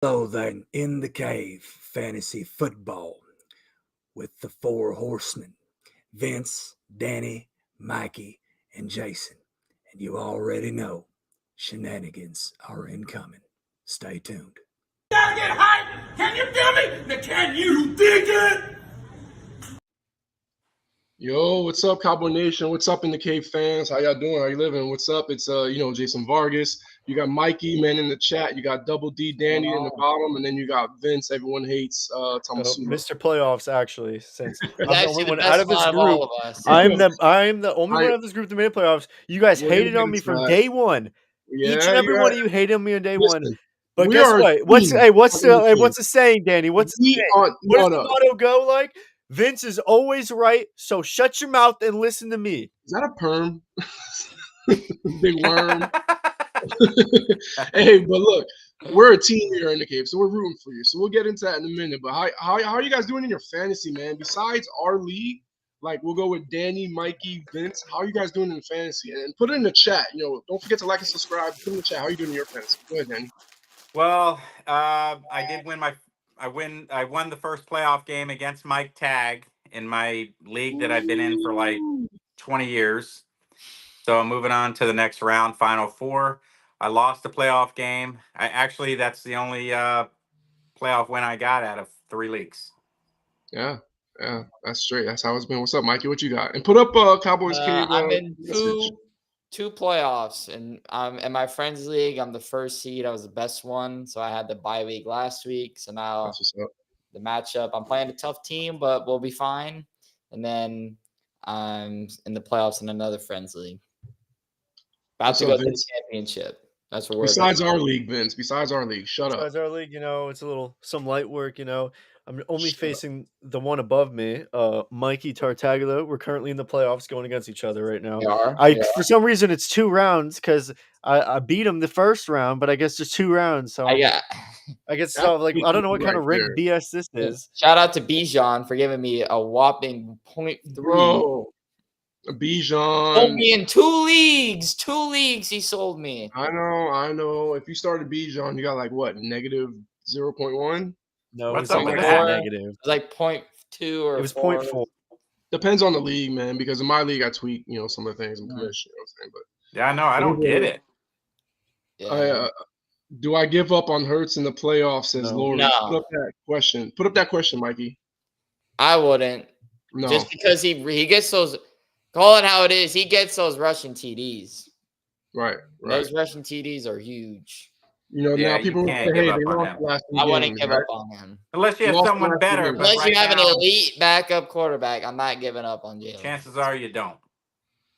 So then, in the cave, fantasy football with the four horsemen Vince, Danny, Mikey, and Jason. And you already know shenanigans are incoming. Stay tuned. Gotta get hype! Can you feel me? Now can you dig it? Yo, what's up, Cowboy Nation? What's up in the cave fans? How y'all doing? How you living? What's up? It's Jason Vargas. You got Mikey, man, in the chat. You got Double D, Danny in the bottom, and then you got Vince. Everyone hates Thomas. Mr. Playoffs, actually, since He's I'm the actually only the one best out of this one of group. all of us. I'm the only one out of this group that made the playoffs. You guys We're hated gonna on get me into from that. day one. Yeah, Each and every you're one right. of you hated on me on day Listen, one. But we guess are a what? What's team. the saying, Danny? What's the saying? What does the motto go like? Vince is always right, so shut your mouth and listen to me. Is that a perm? Big worm. Hey, but look, we're a team here in the cave, so we're rooting for you. So we'll get into that in a minute. But how are you guys doing in your fantasy, man? Besides our league, like we'll go with Danny, Mikey, Vince. How are you guys doing in fantasy? And put it in the chat. Don't forget to like and subscribe. Put it in the chat. How are you doing in your fantasy? Go ahead, Danny. Well, I did win I won the first playoff game against Mike Tag in my league that I've been in for like 20 years. So I'm moving on to the next round, Final Four. I lost the playoff game. That's the only playoff win I got out of 3 leagues. Yeah, that's straight. That's how it's been. What's up, Mikey? What you got? And put up Cowboys Cave. I'm in message. two playoffs, and in my friends league, I'm the first seed. I was the best one, so I had the bye week last week. So now the matchup, I'm playing a tough team, but we'll be fine. And then I'm in the playoffs in another friends league. About to go to the championship. That's what we're Besides our league, Vince. Besides our league. Shut up. Besides our league, it's some light work, I'm only facing the one above me, Mikey Tartagulo. We're currently in the playoffs going against each other right now. For some reason, it's 2 rounds because I beat him the first round, but I guess just 2 rounds. So I guess I don't know what kind of rigged BS this is. Shout out to Bijan for giving me a whopping 0.3. Bro, Bijan sold me in 2 leagues. 2 leagues he sold me. I know. If you started Bijan, you got like what, negative 0.1? No, what's up with that? that? Negative. It was like 0.2 or it was 4. 0.4. Depends on the league, man. Because in my league, I tweak, some of the things I'm commissioned. You know what I'm saying? But yeah, no, I don't get it. Yeah. Do I give up on Hurts in the playoffs? Says Lori. No. Put up that question. Put up that question, Mikey. I wouldn't. No. Just because he gets those. Call it how it is. He gets those rushing TDs. Right. Those rushing TDs are huge. Now people say, hey, they lost the last 2 games. I wouldn't give up on him. Unless you have someone better. Unless you have an elite backup quarterback, I'm not giving up on Jalen. Chances are you don't.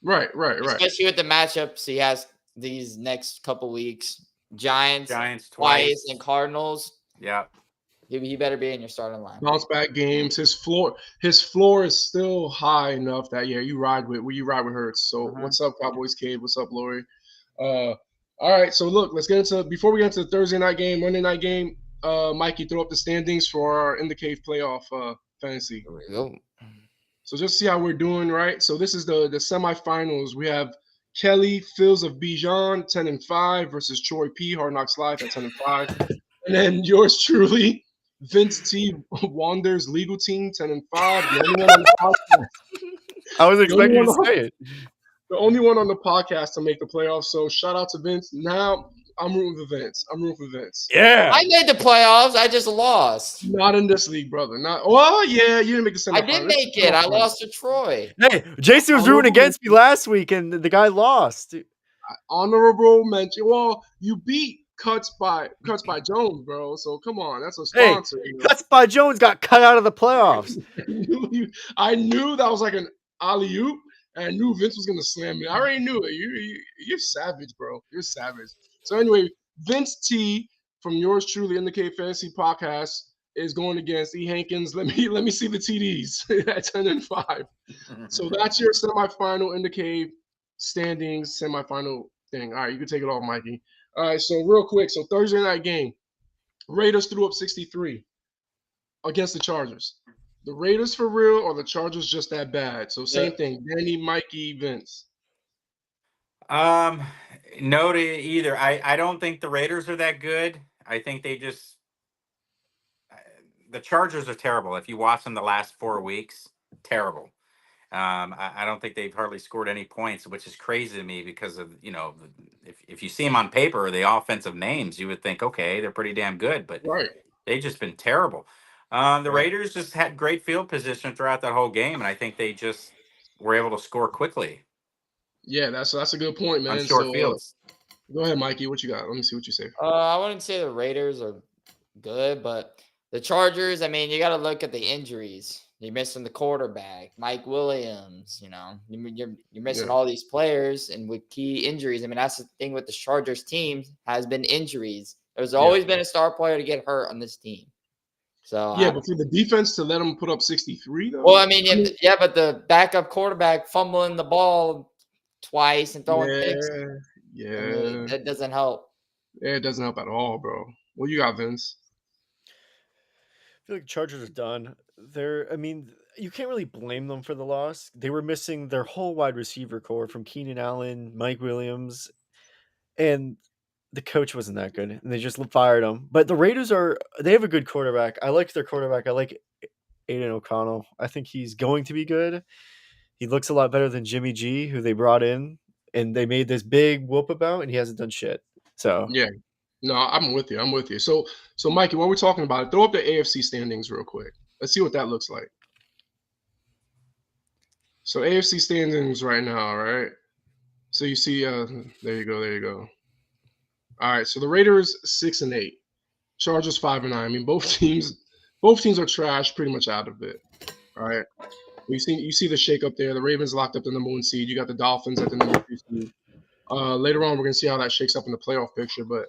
Right. Especially with the matchups he has these next couple weeks. Giants twice, and Cardinals. Yeah. He better be in your starting line. Bounce back games. His floor is still high enough that you ride with Hurts. So what's up, Cowboys Cave? What's up, Lori? All right. So look, let's get into before we get into the Thursday night game, Monday night game. Mikey, throw up the standings for our In the Cave playoff fantasy. Here we go. So just see how we're doing, right? So this is the semifinals. We have Kelly Fields of Bijan 10-5 versus Troy P Hard Knocks Live at 10-5, and then yours truly, Vince T Wander's legal team 10-5. The only one on the podcast. I was expecting you to say it. The only one on the podcast to make the playoffs. So shout out to Vince. Now I'm rooting for Vince. Yeah. I made the playoffs. I just lost. Not in this league, brother. You didn't make the semifinals. I did make it. I lost to Troy. Hey, Jason was rooting against me last week, and the guy lost. Honorable mention. Well, you beat Cuts by Jones, bro. So come on, that's a sponsor. Hey, Cuts by Jones got cut out of the playoffs. I knew that was like an alley-oop, and I knew Vince was gonna slam me. I already knew it. You're savage, bro. You're savage. So anyway, Vince T from yours truly In the Cave Fantasy Podcast is going against E. Hankins. Let me see the TDs at 10-5. So that's your semifinal In the Cave standings, semifinal thing. All right, you can take it off, Mikey. All right, so real quick. So Thursday night game, Raiders threw up 63 against the Chargers. The Raiders for real or the Chargers just that bad? So same thing. Danny, Mikey, Vince. No to either. I don't think the Raiders are that good. I think they just the Chargers are terrible. If you watch them the last 4 weeks, terrible. I don't think they've hardly scored any points, which is crazy to me because of, if you see them on paper, the offensive names, you would think, okay, they're pretty damn good, but they've just been terrible. The Raiders just had great field position throughout that whole game, and I think they just were able to score quickly. Yeah, that's a good point, man. On short fields. Go ahead, Mikey. What you got? Let me see what you say. I wouldn't say the Raiders are good, but the Chargers, I mean, you got to look at the injuries. You're missing the quarterback, Mike Williams. You're missing all these players, and with key injuries. I mean, that's the thing with the Chargers team has been injuries. There's always been a star player to get hurt on this team. So but for the defense to let them put up 63, though. Well, I mean, but the backup quarterback fumbling the ball twice and throwing picks. Yeah, I mean, that doesn't help. Yeah, it doesn't help at all, bro. What you got, Vince? I feel like Chargers are done. You can't really blame them for the loss. They were missing their whole wide receiver core from Keenan Allen, Mike Williams, and the coach wasn't that good, and they just fired him. But the Raiders they have a good quarterback. I like their quarterback. I like Aiden O'Connell. I think he's going to be good. He looks a lot better than Jimmy G, who they brought in, and they made this big whoop about, and he hasn't done shit. So yeah. No, I'm with you. So Mikey, while we're talking about it, throw up the AFC standings real quick. Let's see what that looks like. So AFC standings right now, right? So you see, there you go. All right, so the Raiders 6-8, Chargers 5-9. I mean, both teams are trash, pretty much out of it. All right, you see the shake up there. The Ravens locked up the number 1 seed. You got the Dolphins at the number 2 seed. Later on, we're gonna see how that shakes up in the playoff picture, but.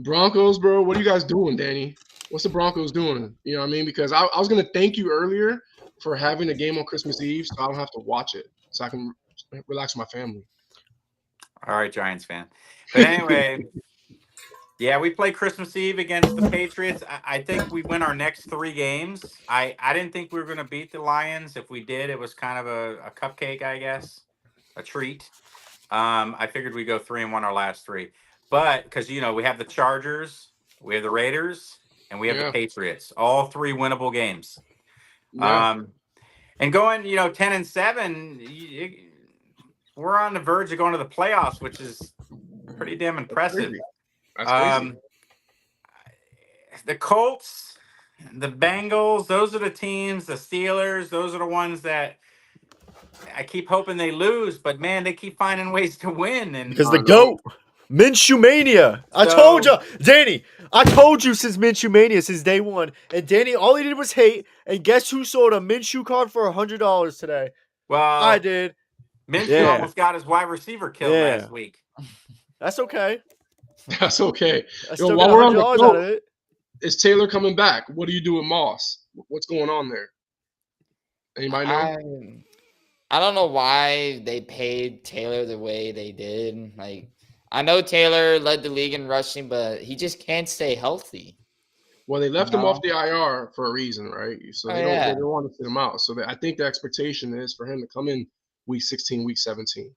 Broncos, bro, what are you guys doing, Danny? What's the Broncos doing? You know what I mean? Because I was going to thank you earlier for having a game on Christmas Eve so I don't have to watch it, so I can relax with my family. All right, Giants fan. But anyway, yeah, we play Christmas Eve against the Patriots. I think we win our next 3 games. I didn't think we were going to beat the Lions. If we did, it was kind of a cupcake, I guess, a treat. I figured we'd go 3-1 our last 3. But because, we have the Chargers, we have the Raiders, and we have the Patriots. All 3 winnable games. Yeah. And going, 10-7, we're on the verge of going to the playoffs, which is pretty damn impressive. That's crazy. The Colts, the Bengals, those are the teams, the Steelers, those are the ones that I keep hoping they lose, but man, they keep finding ways to win. And because the GOAT. Minshew Mania. I told you, Danny. I told you since Minshew Mania, since day one. And Danny, all he did was hate. And guess who sold a Minshew card for $100 today? Well, I did. Minshew almost got his wide receiver killed last week. That's okay. That's okay. I still got $100 out of it. Is Taylor coming back? What do you do with Moss? What's going on there? Anybody know? I don't know why they paid Taylor the way they did. Like, I know Taylor led the league in rushing, but he just can't stay healthy. Well, they left him off the IR for a reason, right? So they don't want to sit him out. So I think the expectation is for him to come in week 16, week 17.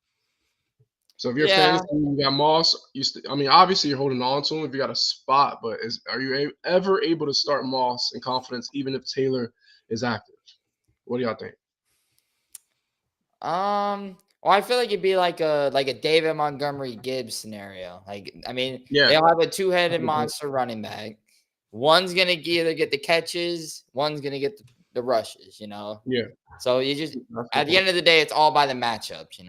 So if you're a fantasy, you got Moss. Obviously you're holding on to him if you got a spot, but are you ever able to start Moss in confidence, even if Taylor is active? What do y'all think? Well, I feel like it'd be like a David Montgomery Gibbs scenario. They'll have a 2-headed monster running back. One's gonna either get the catches, one's gonna get the rushes. Yeah. So you just at the end of the day, it's all by the matchups.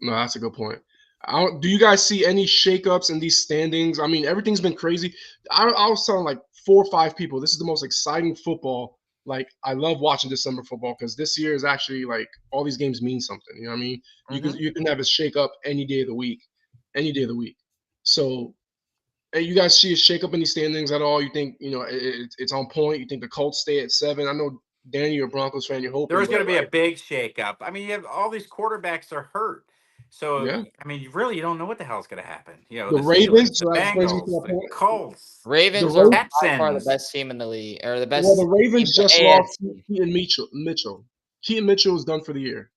No, that's a good point. Do you guys see any shakeups in these standings? I mean, everything's been crazy. I was telling like 4 or 5 people, this is the most exciting football. Like, I love watching December football because this year is actually like all these games mean something. You know what I mean? Mm-hmm. You can have a shake up any day of the week. So, you guys see a shake up in these standings at all? You think it's on point? You think the Colts stay at 7? I know Danny, you're a Broncos fan. You're hoping there's going to be a big shake up. I mean, you have all these quarterbacks are hurt. So, I mean, you don't know what the hell's going to happen. The Ravens, the Bengals, the Colts. Ravens are by far the best team in the league, or the best. Well, the Ravens just lost Keaton Mitchell. Keaton Mitchell is done for the year.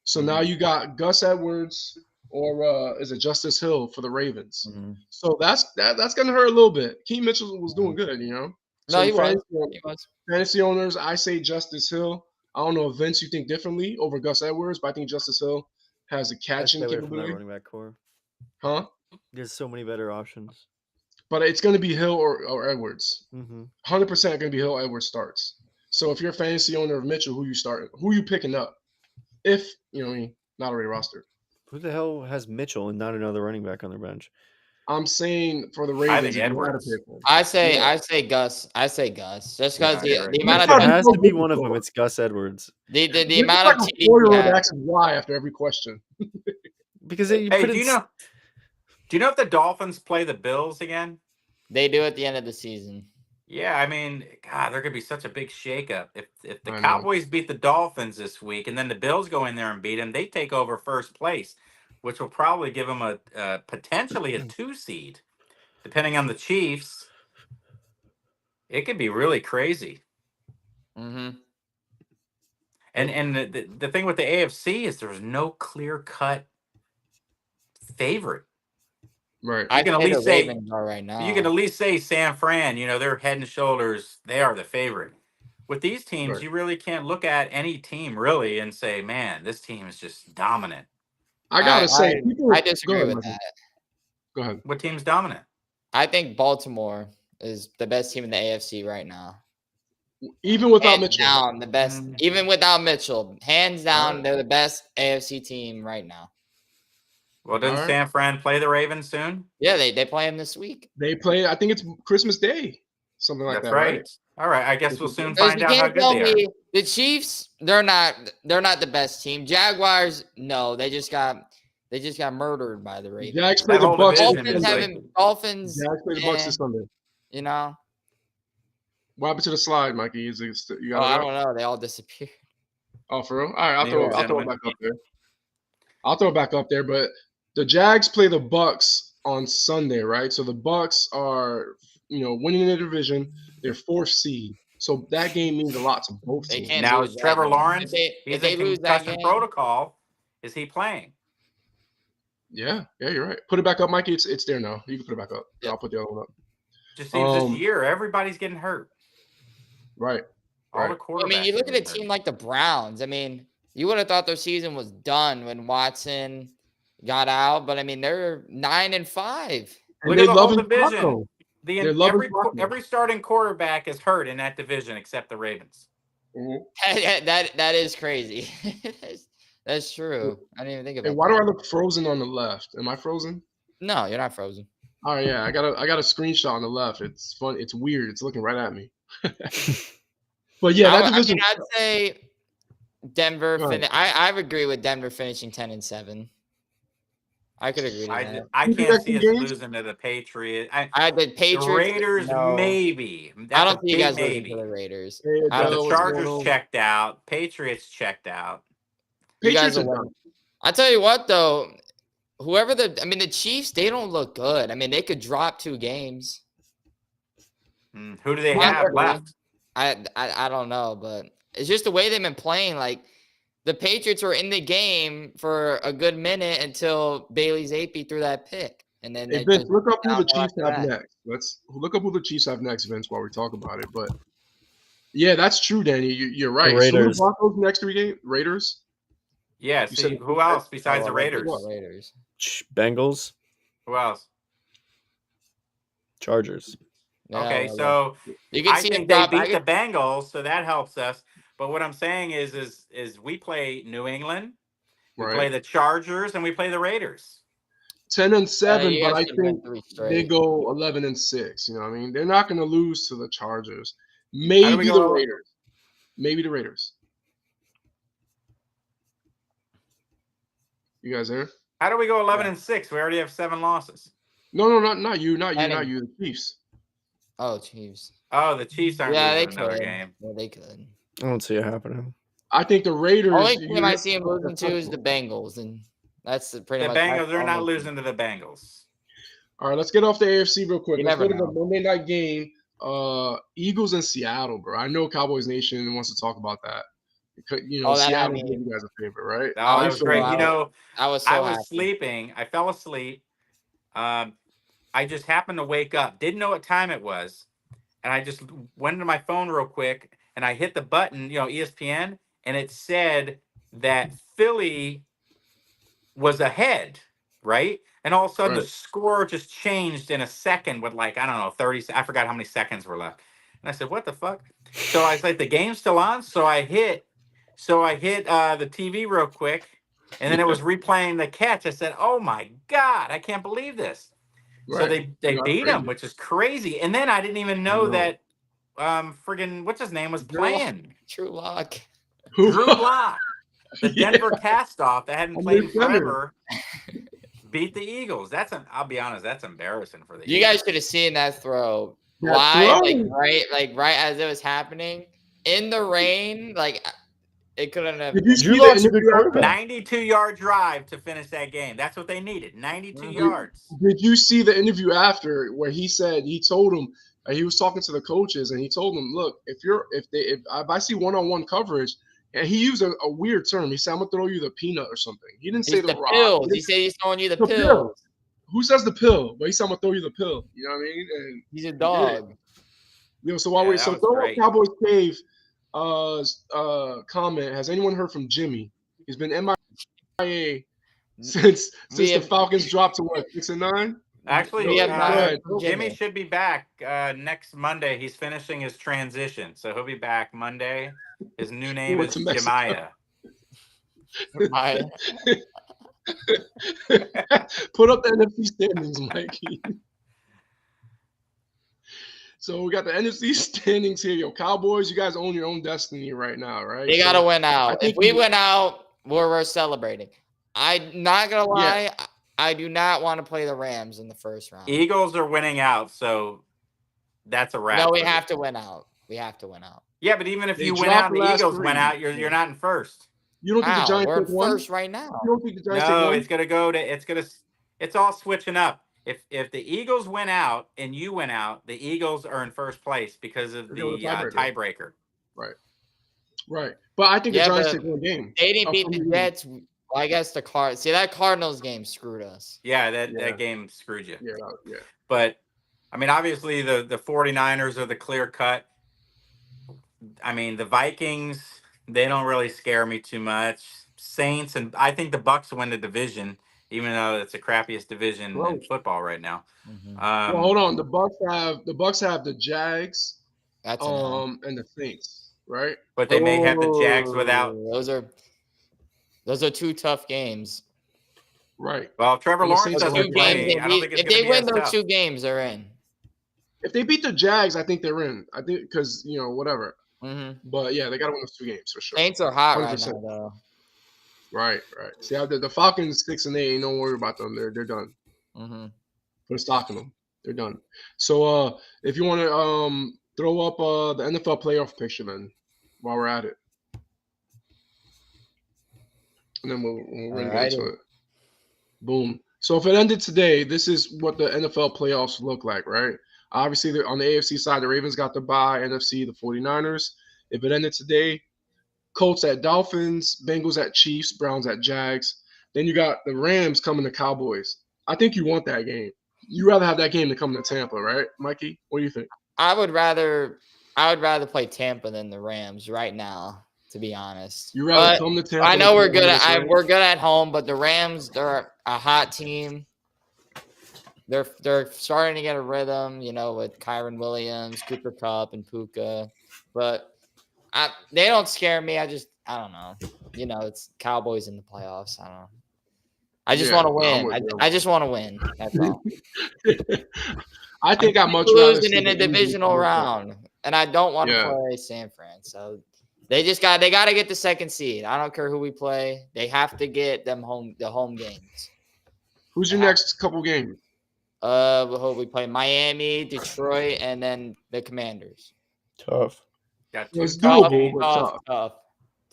So now you got Gus Edwards or is it Justice Hill for the Ravens. Mm-hmm. So that's going to hurt a little bit. Keaton Mitchell was doing good, No, he fantasy, was. He was. Fantasy owners, I say Justice Hill. I don't know if Vince, you think differently over Gus Edwards, but I think Justice Hill has the catching Stay away from that capability. running back core. Huh? There's so many better options. But it's going to be Hill or Edwards. Mm-hmm. 100% going to be Hill. Edwards starts. So if you're a fantasy owner of Mitchell, who you starting? Who you picking up? If not already rostered. Who the hell has Mitchell and not another running back on their bench? I'm saying for the Ravens, I think Edwards. I say Gus. I say Gus. Just because the It amount of has to be one of them. It's Gus Edwards. The amount of like a 4-year-old asking why after every question. Because do you know if the Dolphins play the Bills again? They do at the end of the season. Yeah, I mean, God, there could be such a big shakeup if the Cowboys beat the Dolphins this week, and then the Bills go in there and beat them. They take over first place, which will probably give them a potentially a 2 seed, depending on the Chiefs. It could be really crazy. Mm-hmm. And the thing with the AFC is there's no clear cut favorite. Right. I can at least say Ravens are right now. You can at least say San Fran. They're head and shoulders. They are the favorite. With these teams, Right. you really can't look at any team really and say, "Man, this team is just dominant." I gotta say, I disagree with that. Go ahead. What team's dominant? I think Baltimore is the best team in the AFC right now. Even without Mitchell. Down, the best. Even without Mitchell, hands down, they're the best AFC team right now. Well, doesn't San Fran play the Ravens soon? Yeah, they play them this week. They play. I think it's Christmas Day, something like that. Right. All right. I guess we'll soon find out how good they are. The Chiefs, they're not the best team. Jaguars, no, they just got murdered by the Ravens. Jags play the Bucks. Dolphins. Jags play the Bucks this Sunday. What happened to the slide, Mikey? I don't know. They all disappeared. Oh, for real? All right, I'll throw it back up there. I'll throw it back up there, but the Jags play the Bucks on Sunday, right? So the Bucks are, winning the division. They're 4th seed. So that game means a lot to both teams. Now is Trevor Lawrence? He's in concussion protocol. Is he playing? Yeah, you're right. Put it back up, Mikey. It's there now. You can put it back up. Yep. I'll put the other one up. Just seems this year everybody's getting hurt. Right. All the quarterbacks. You look at a team like the Browns. You would have thought their season was done when Watson got out, but they're 9-5. Look at the whole division. Every starting quarterback is hurt in that division except the Ravens. Mm-hmm. That is crazy. That's true. I didn't even think about it. Why do I look frozen on the left? Am I frozen? No, you're not frozen. Oh yeah, I got a screenshot on the left. It's fun. It's weird. It's looking right at me. But yeah, that division. I'd say Denver. I agree with Denver finishing 10-7. I could agree to that. I can't see us losing to the Patriots. The Patriots. The Raiders, maybe. I don't see you guys losing to the Raiders. The Chargers checked out. Patriots checked out. You guys are winning. I tell you what, though, the Chiefs, they don't look good. They could drop 2 games. Who do they have left? I don't know, but it's just the way they've been playing. Like, the Patriots were in the game for a good minute until Bailey Zappi threw that pick. And then Vince, look up who the Chiefs have next. Let's look up who the Chiefs have next, Vince, while we talk about it. But yeah, that's true, Danny. You're right. The Raiders. So who the next 3 games? Raiders? Yeah, who else besides the Raiders? Bengals. Who else? Chargers. Okay, so I think they beat the Bengals, so that helps us. But what I'm saying is we play New England, we play the Chargers, and we play the Raiders. 10-7, but I think they go 11-6. You know what I mean? They're not going to lose to the Chargers. Maybe the Raiders. Maybe the Raiders. You guys there? How do we go 11-6? We already have 7 losses. No, not you, the Chiefs. Oh, Chiefs. Oh, the Chiefs aren't losing another game. Yeah, they could. I don't see it happening. I think the Raiders. Only team I see them losing to is the Bengals, and that's pretty much. The Bengals, they're not losing to the Bengals. All right, let's get off the AFC real quick. Let's go to the Monday night game. Eagles and Seattle, bro. I know Cowboys Nation wants to talk about that. Seattle gave you guys a favor, right? Oh, that was great. I was sleeping. I fell asleep. I just happened to wake up. Didn't know what time it was. and I just went into my phone real quick, and I hit the button, ESPN, and it said that Philly was ahead, right? And all of a sudden the score just changed in a second with I don't know, 30, I forgot how many seconds were left. And I said, what the fuck? So I was like, the game's still on? So I hit the TV real quick, and then it was replaying the catch. I said, oh my God, I can't believe this. So they beat him, which is crazy. And then I didn't even know that friggin' what's his name was playing. Drew Lock. Drew Lock. The Denver cast-off that hadn't played in forever beat the Eagles. I'll be honest, that's embarrassing for the Eagles. You guys should have seen that throw. Live, right as it was happening in the rain. It couldn't have. Drew Lock's a good quarterback. 92-yard drive to finish that game. That's what they needed. 92 yards. Did you see the interview after where he told him he was talking to the coaches and he told them, look, if I see one-on-one coverage. And he used a weird term. He said, I'm going to throw you the peanut or something. He didn't say the rock. Pills. He said he's throwing you the pill. Who says the pill? But he said, I'm going to throw you the pill. You know what I mean? And he's a dog. So while throw up Cowboys Cave comment, has anyone heard from Jimmy? He's been MIA since the Falcons dropped to 6-9? Actually, Jimmy should be back next Monday. He's finishing his transition, so he'll be back Monday. His new name is Jemiah. Put up the NFC standings, Mikey. So we got the NFC standings here. Yo, Cowboys, you guys own your own destiny right now, right? They got to win out. If we win out, we're celebrating. I'm not going to lie. Yeah. I do not want to play the Rams in the first round. Eagles are winning out, so that's a wrap. No, we have to win out. We have to win out. Yeah, but even if you win out and the Eagles win out, you're not in first. You don't think the Giants we're in first right now? You don't think the Giants No, it's all switching up. If the Eagles win out and you win out, the Eagles are in first place because of the tiebreaker. Right. But I think the Giants take one game. They didn't beat the Jets. Well, I guess the Cardinals. See, that Cardinals game screwed us. Yeah, that game screwed you. Yeah. But, I mean, obviously the 49ers are the clear cut. I mean, the Vikings, they don't really scare me too much. Saints, and I think the Bucs win the division, even though it's the crappiest division in football right now. Mm-hmm. Well, hold on. The Bucs have the Jags, and the Saints, right? But they may have the Jags without. Those are two tough games. Right. Well, Trevor Lawrence doesn't play. If they win those two games, they're in. If they beat the Jags, I think they're in. I think because whatever. Mm-hmm. But yeah, they got to win those two games for sure. Saints are hot 100%. Right now, though. Right. See, the Falcons 6-8. Don't worry about them. They're done. Mm-hmm. Put a stock in them. They're done. So if you want to throw up the NFL playoff picture, then while we're at it, and then we'll get into it. Boom. So if it ended today, this is what the NFL playoffs look like, right? Obviously, on the AFC side, the Ravens got the bye, NFC, the 49ers. If it ended today, Colts at Dolphins, Bengals at Chiefs, Browns at Jags. Then you got the Rams coming to Cowboys. I think you want that game. You'd rather have that game than come to Tampa, right, Mikey? What do you think? I would rather play Tampa than the Rams right now, to be honest. You rather come to Tampa? I know we're good at home, but the Rams, they're a hot team. They're starting to get a rhythm, with Kyron Williams, Cooper Kupp, and Puka. But they don't scare me. I don't know. It's Cowboys in the playoffs. I don't know. I just want to win. I just want to win. That's all. I think I'm much losing in a divisional round, and I don't want to play San Fran. So they got to get the second seed. I don't care who we play. They have to get the home games. Who's your next couple games? We play Miami, Detroit, and then the Commanders. Tough. It's doable,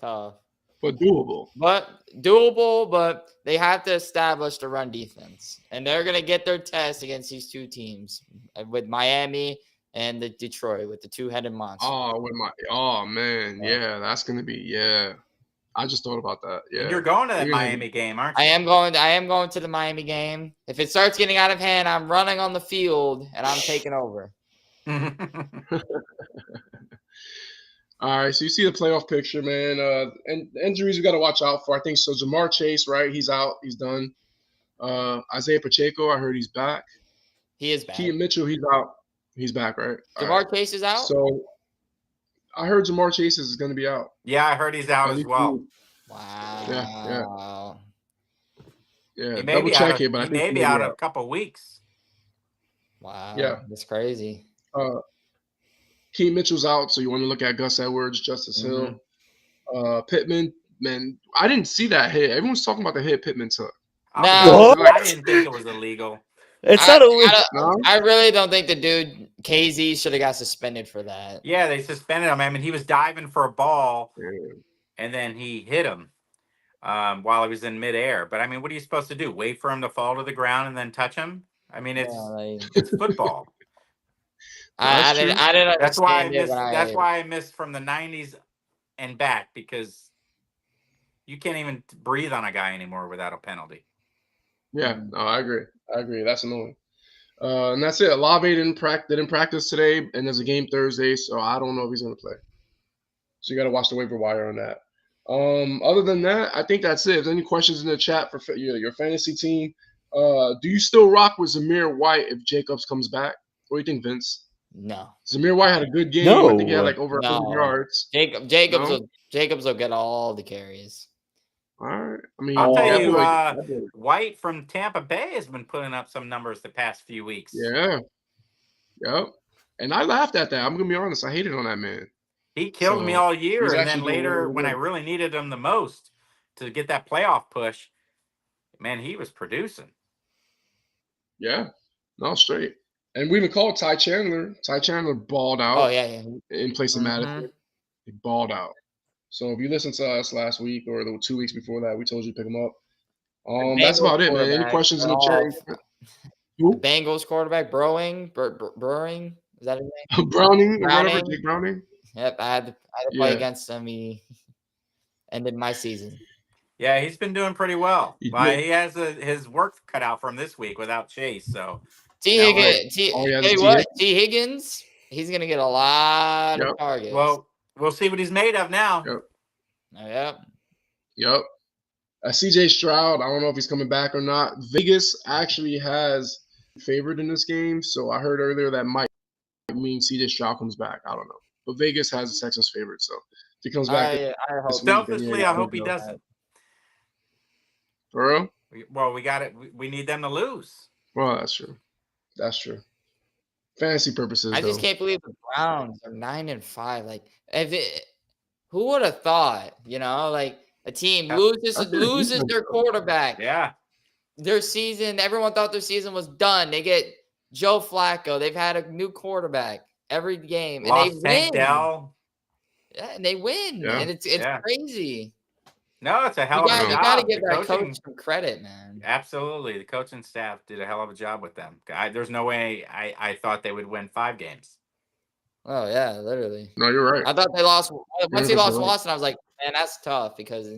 tough. But doable. But they have to establish the run defense. And they're going to get their test against these two teams with Miami and the Detroit with the two-headed monster. Man. Yeah, that's going to be, I just thought about that. Yeah. You're going to that Miami game, aren't you? I am going to the Miami game. If it starts getting out of hand, I'm running on the field and I'm taking over. All right, so you see the playoff picture, man. And injuries we got to watch out for. I think so. Jamar Chase, right? He's out. He's done. Isaiah Pacheco, I heard he's back. He is back. Keaton Mitchell, he's out. He's back, right? Jamar Chase is out? So I heard Jamar Chase is going to be out. Yeah, I heard he's out as well. Wow. Yeah. He may Double be check out it, but I think he may be out of a couple of weeks. Wow. Yeah. That's crazy. Keaton Mitchell's out, so you want to look at Gus Edwards, Justice Hill. Pittman, man, I didn't see that hit. Everyone's talking about the hit Pittman took. No, I didn't think it was illegal. It's not illegal. I really don't think the dude KZ should have got suspended for that. Yeah, they suspended him. I mean, he was diving for a ball, and then he hit him while he was in midair. But I mean, what are you supposed to do? Wait for him to fall to the ground and then touch him? I mean, it's football. I didn't understand. That's why I missed from the 90s and back, because you can't even breathe on a guy anymore without a penalty. Yeah, no, I agree. That's annoying. And that's it. Olave didn't practice today, and there's a game Thursday, so I don't know if he's going to play. So you got to watch the waiver wire on that. Other than that, I think that's it. If there's any questions in the chat for your fantasy team, do you still rock with Zamir White if Jacobs comes back? What do you think, Vince? No. Zamir White had a good game. No. I think he had like over 100 yards. Jacobs will get all the carries. All right. I mean, I'll tell you, White from Tampa Bay has been putting up some numbers the past few weeks. Yeah. Yep. And I laughed at that. I'm going to be honest. I hated on that man. He killed me all year. And then later, when I really needed him the most to get that playoff push, man, he was producing. Yeah. No, straight. And we even called Ty Chandler. Ty Chandler balled out. Oh, yeah. In place of Madison. He balled out. So if you listened to us last week or the 2 weeks before that, we told you to pick him up. That's about it, man. Any questions in the chat? The Bengals quarterback, Browning. Is that his name? Browning. Jake Browning. Yep, I had to play against him. He ended my season. Yeah, he's been doing pretty well. He has his work cut out for him this week without Chase. So T. Higgins, he's gonna get a lot of targets. Well, we'll see what he's made of now. Yep. CJ Stroud, I don't know if he's coming back or not. Vegas actually has favored in this game, so I heard earlier that might mean CJ Stroud comes back. I don't know, but Vegas has the Texans favored, so if he comes back, selfishly, I hope he doesn't. For real? Well, we got it. We need them to lose. Well, that's true. Fantasy purposes. I just can't believe the Browns are 9-5. Like, who would have thought? Like a team loses their quarterback. Yeah. Their season. Everyone thought their season was done. They get Joe Flacco. They've had a new quarterback every game, and they win. Yeah, and they win, and it's crazy. No, it's a hell of a job. You got to give that coach some credit, man. Absolutely. The coaching staff did a hell of a job with them. There's no way I thought they would win 5 games. Oh, yeah, literally. No, you're right. I thought they lost. Once he lost Watson, I was like, man, that's tough because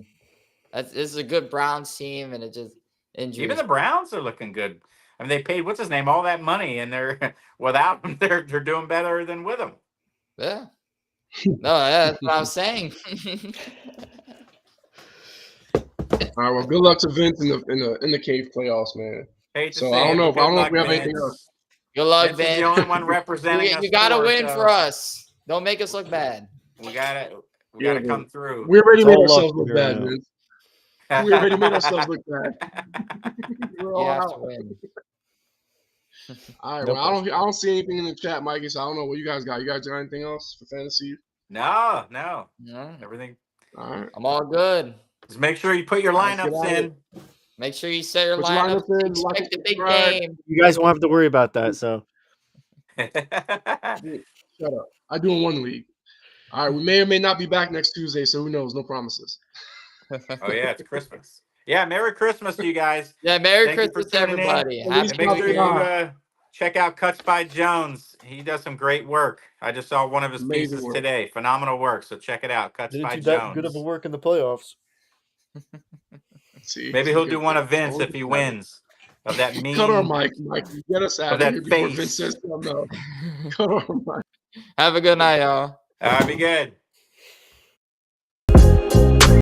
this is a good Browns team, and it just injuries. Even the Browns are looking good. I mean, they paid, what's his name, all that money, and they're without him, they're doing better than with him. Yeah. No, that's what I'm saying. All right, well, good luck to Vince in the cave playoffs, man. I don't know if we have anything else. Good luck, Vince. Vince is the only one representing us. You got to win for us. Don't make us look bad. We gotta come through. We already made ourselves look bad, Vince. We already made ourselves look bad. We're all out. To win. All right, well, I don't see anything in the chat, Mikey. So I don't know what you guys got. You guys got anything else for fantasy? No. Everything. All right. I'm all good. Just make sure you put your lineups in. Make sure you set your lineup. Expect a big game. You guys won't have to worry about that. So. Shut up. I do in one league. All right, we may or may not be back next Tuesday, so who knows? No promises. Oh yeah, it's Christmas. Yeah, Merry Christmas to you guys. Yeah, Merry Christmas to everybody. Make sure you check out Cuts by Jones. He does some great work. I just saw one of his pieces today. Phenomenal work. So check it out. Cuts by Jones. That good of a work in the playoffs. Maybe he'll do one of Vince if he wins. of that mean. Cut our mic, Mike. Get us out of here before face. Vince says something else. Cut our mic. Have a good night, y'all. Be good.